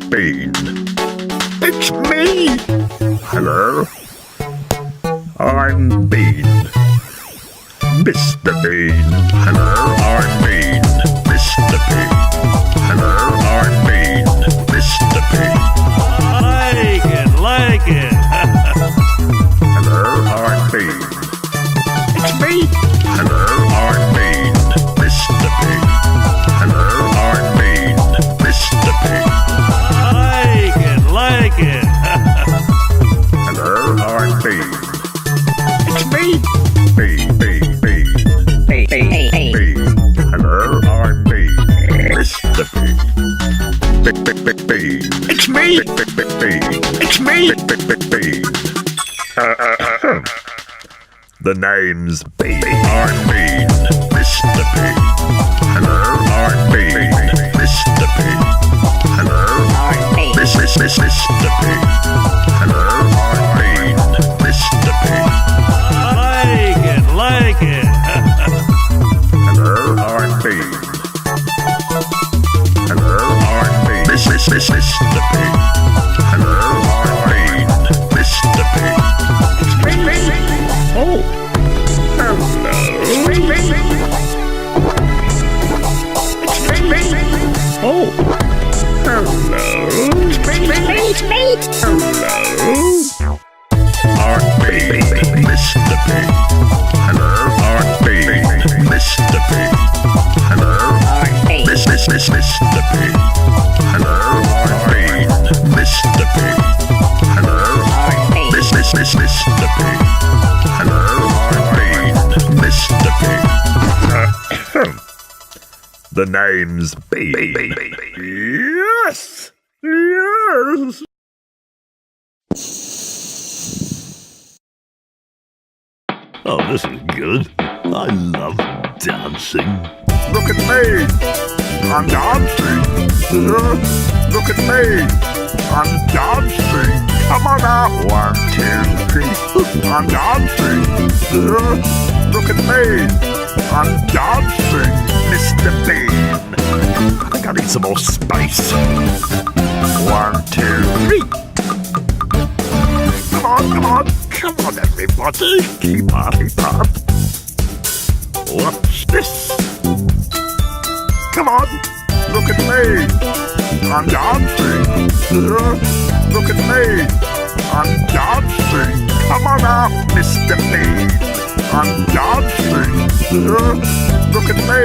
Bean. It's me! Hello? I'm Bean. Mr. Bean. Hello, I'm Bean. Mr. Bean. Hello, I'm Bean. Mr. Bean. Like it. Hello, I'm Bean. It's me! Hello, I'm Bean. Mr. Bean. Hello, I'm Bean. Mr. Bean. Like it. Hello, I'm Bean. It's me! Bean. Hello, I'm Bean. Mr. Bean. Bean. It's me! Bean. It's me! Bean. The name's Bean. I'm Bean. Mr. Bean. Hello, I'm Bean. Mr. Bean. Hello, I'm Bean. Mr. Bean. Hello, I'm Bean. Mr. Bean. Like it. Hello, I'm Bean. Hello, I'm Bean. Mr. Bean. Hello, I'm Bean. Mr. Bean. It's me. Oh. Hello. It's me. Oh. Hello. It's me. Hello. I'm Bean. Mr. Bean. Hello, I'm Bean. Mr. Bean. Hello, I'm Bean. Mr. Bean. Hello, I'm Bean. Mr. Bean. Hello, I'm Bean. Mr. Bean. Hello, I'm Bean. Mr. Bean. The name's Bean. Yes! Yes! Oh, this is good. I love dancing. Look at me! I'm dancing! Look at me! I'm dancing! Come on out! 1, 2, 3. I'm dancing! Look at me! I'm dancing! Mr. Bean! I think I need some more space. 1, 2, 3. Come on! Come on, everybody! Keep up! What's this? Come on! Look at me! I'm dancing! Look at me! I'm dancing! Come on out, Mr. Bean! I'm dancing! Look at me!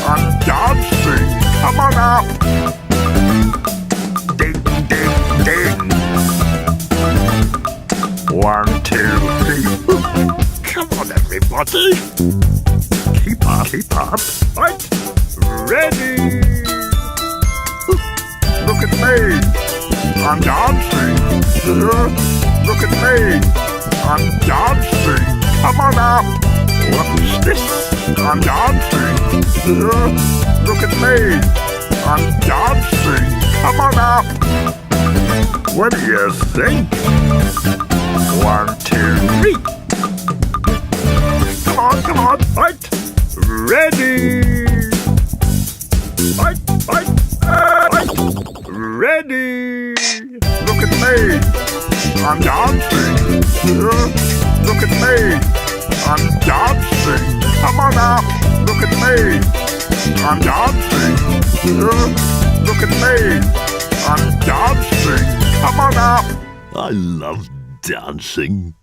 I'm dancing! Come on out! Ding, ding, ding! 1, 2, 3. Come on, everybody! Keep up! Right? Ready! Look at me! I'm dancing! Look at me! I'm dancing! Come on out! What's this? I'm dancing! Look at me! I'm dancing! Come on out! What do you think? 1, 2, 3. Come on, fight! Ready! Fight! Ready! Look at me! I'm dancing! Look at me! I'm dancing! Come on out! Look at me! I'm dancing! Look at me! I'm dancing! Come on out! I love dancing.